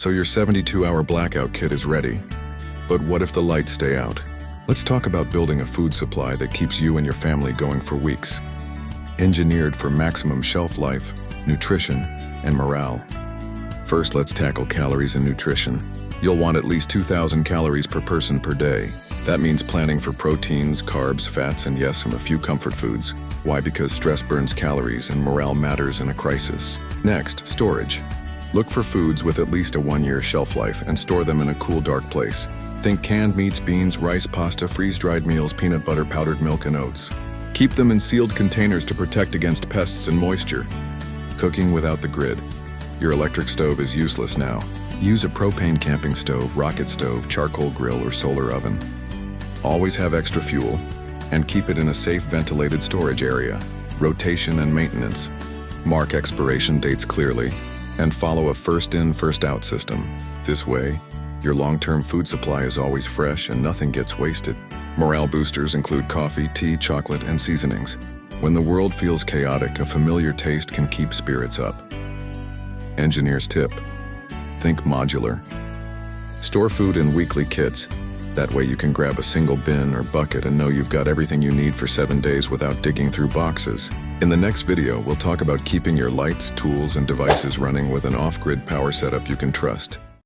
So your 72-hour blackout kit is ready. But what if the lights stay out? Let's talk about building a food supply that keeps you and your family going for weeks. Engineered for maximum shelf life, nutrition, and morale. First, let's tackle calories and nutrition. You'll want at least 2,000 calories per person per day. That means planning for proteins, carbs, fats, and yes, a few comfort foods. Why? Because stress burns calories and morale matters in a crisis. Next, storage. Look for foods with at least a 1-year shelf life and store them in a cool, dark place. Think canned meats, beans, rice, pasta, freeze-dried meals, peanut butter, powdered milk, and oats. Keep them in sealed containers to protect against pests and moisture. Cooking without the grid. Your electric stove is useless now. Use a propane camping stove, rocket stove, charcoal grill, or solar oven. Always have extra fuel, and keep it in a safe ventilated storage area. Rotation and maintenance. Mark expiration dates clearly, and follow a first-in, first-out system. This way, your long-term food supply is always fresh and nothing gets wasted. Morale boosters include coffee, tea, chocolate, and seasonings. When the world feels chaotic, a familiar taste can keep spirits up. Engineer's tip: think modular. Store food in weekly kits. That way you can grab a single bin or bucket and know you've got everything you need for 7 days without digging through boxes. In the next video, we'll talk about keeping your lights, tools, and devices running with an off-grid power setup you can trust.